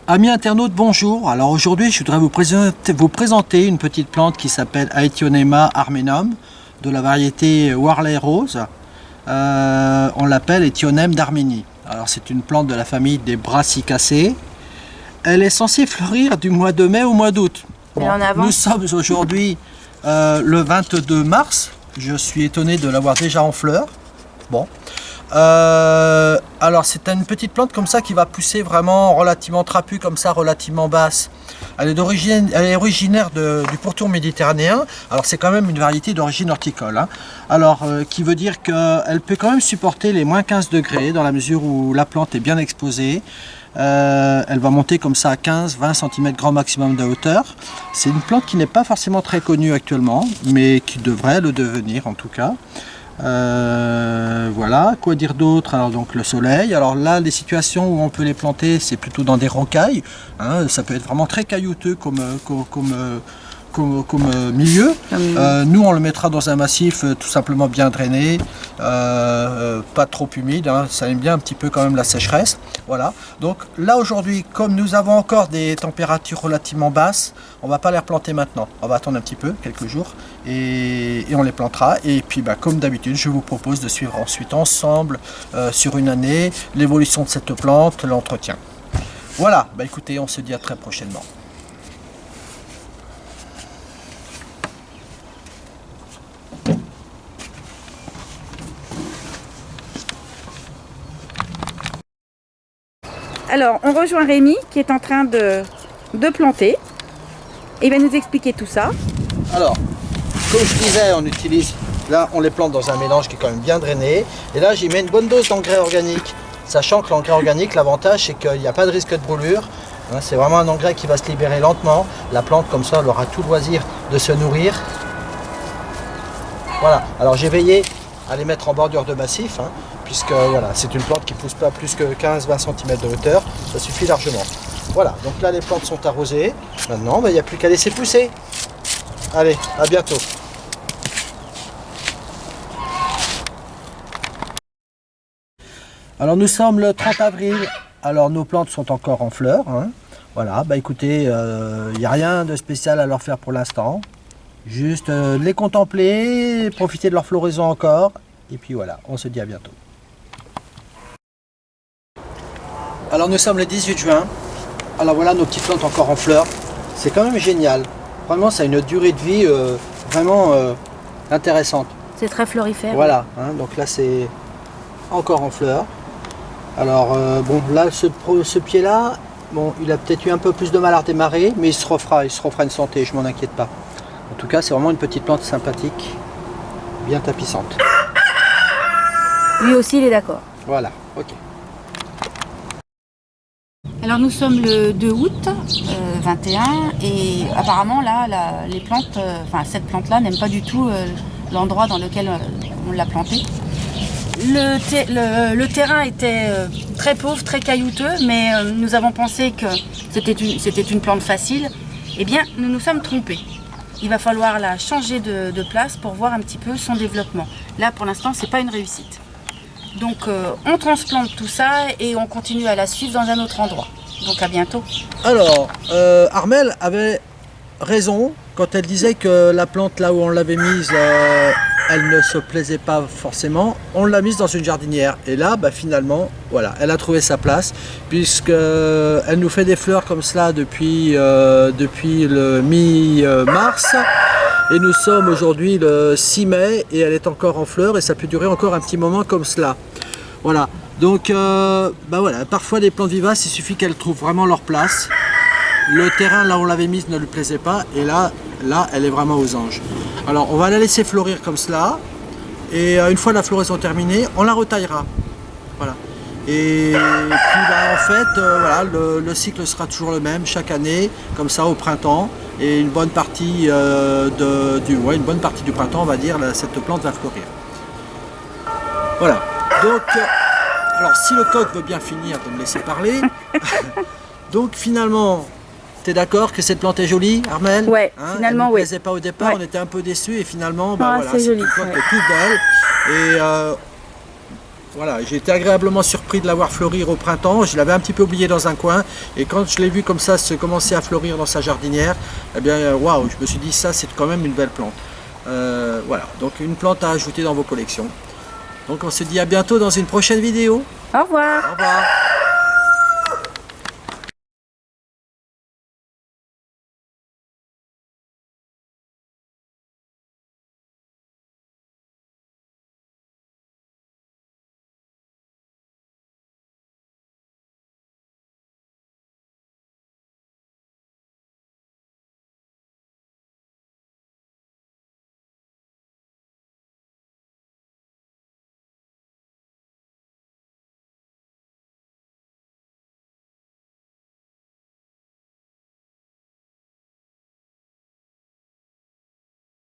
Amis internautes, bonjour. Alors aujourd'hui, je voudrais vous présenter une petite plante qui s'appelle Aethionema armenum, de la variété Warley Rose. On l'appelle Aethionème d'Arménie. Alors c'est une plante de la famille des Brassicacées. Elle est censée fleurir du mois de mai au mois d'août. Bon, nous sommes aujourd'hui le 22 mars. Je suis étonné de l'avoir déjà en fleurs. Bon. Alors c'est une petite plante comme ça qui va pousser vraiment relativement trapue, comme ça, relativement basse. Elle est originaire du pourtour méditerranéen. Alors c'est quand même une variété d'origine horticole, hein. Alors qui veut dire qu'elle peut quand même supporter les moins 15 degrés dans la mesure où la plante est bien exposée. Elle va monter comme ça à 15-20 cm grand maximum de hauteur. C'est une plante qui n'est pas forcément très connue actuellement, mais qui devrait le devenir en tout cas. Voilà, quoi dire d'autre? Alors donc le soleil, alors là les situations où on peut les planter c'est plutôt dans des rocailles, hein, ça peut être vraiment très caillouteux comme milieu. Nous on le mettra dans un massif tout simplement bien drainé, pas trop humide, hein, ça aime bien un petit peu quand même la sécheresse. Voilà, donc là aujourd'hui comme nous avons encore des températures relativement basses, on va pas les replanter maintenant, on va attendre un petit peu, quelques jours, et on les plantera. Et puis comme d'habitude je vous propose de suivre ensuite ensemble sur une année l'évolution de cette plante, l'entretien. Voilà, écoutez, on se dit à très prochainement. Alors, on rejoint Rémi qui est en train de planter. Et il va nous expliquer tout ça. Alors, comme je disais, on utilise, là on les plante dans un mélange qui est quand même bien drainé. Et là j'y mets une bonne dose d'engrais organique. Sachant que l'engrais organique, l'avantage c'est qu'il n'y a pas de risque de brûlure. Hein, c'est vraiment un engrais qui va se libérer lentement. La plante comme ça, elle aura tout loisir de se nourrir. Voilà, alors j'ai veillé à les mettre en bordure de massif. Hein, puisque voilà, c'est une plante qui ne pousse pas plus que 15-20 cm de hauteur, ça suffit largement. Voilà, donc là les plantes sont arrosées, maintenant il n'y a plus qu'à laisser pousser. Allez, à bientôt. Alors nous sommes le 30 avril, alors nos plantes sont encore en fleurs. Hein. Voilà, écoutez, il n'y a rien de spécial à leur faire pour l'instant. Juste les contempler, profiter de leur floraison encore, et puis voilà, on se dit à bientôt. Alors nous sommes le 18 juin, alors voilà nos petites plantes encore en fleurs, c'est quand même génial, vraiment ça a une durée de vie vraiment intéressante. C'est très florifère. Voilà, hein, donc là c'est encore en fleurs. Alors bon là ce pied là, bon il a peut-être eu un peu plus de mal à redémarrer, mais il se refera une santé, je m'en inquiète pas. En tout cas c'est vraiment une petite plante sympathique, bien tapissante. Lui aussi il est d'accord. Voilà, ok. Alors nous sommes le 2 août 21 et apparemment là les plantes, cette plante là n'aime pas du tout l'endroit dans lequel on l'a plantée. Le terrain était très pauvre, très caillouteux, mais nous avons pensé que c'était une plante facile. Eh bien nous nous sommes trompés. Il va falloir la changer de place pour voir un petit peu son développement. Là pour l'instant c'est pas une réussite. Donc on transplante tout ça et on continue à la suivre dans un autre endroit. Donc à bientôt. Alors, Armelle avait raison quand elle disait que la plante là où on l'avait mise, elle ne se plaisait pas forcément. On l'a mise dans une jardinière et là finalement, voilà, elle a trouvé sa place puisqu'elle nous fait des fleurs comme cela depuis le mi-mars. Et nous sommes aujourd'hui le 6 mai et elle est encore en fleurs et ça peut durer encore un petit moment comme cela. Voilà, donc voilà, parfois les plantes vivaces, il suffit qu'elles trouvent vraiment leur place. Le terrain là où on l'avait mise ne lui plaisait pas et là elle est vraiment aux anges. Alors on va la laisser fleurir comme cela et une fois la floraison terminée, on la retaillera. Voilà. Et puis en fait, voilà, le cycle sera toujours le même chaque année, comme ça au printemps. Et une bonne partie, une bonne partie du printemps, on va dire, cette plante va fleurir. Voilà. Donc, alors si le coq veut bien finir de me laisser parler, donc finalement, T'es d'accord que cette plante est jolie, Armel? Ouais, Hein, finalement, elle ne oui. plaisait pas au départ, Ouais. on était un peu déçus et finalement, Ah, voilà, c'est c'est joli, une plante ouais. qui est toute belle. Et voilà, j'ai été agréablement surpris de la voir fleurir au printemps. Je l'avais un petit peu oublié dans un coin et quand je l'ai vu comme ça se commencer à fleurir dans sa jardinière, eh bien, waouh, je me suis dit ça, c'est quand même une belle plante. Voilà, donc une plante à ajouter dans vos collections. Donc on se dit à bientôt dans une prochaine vidéo. Au revoir. Au revoir.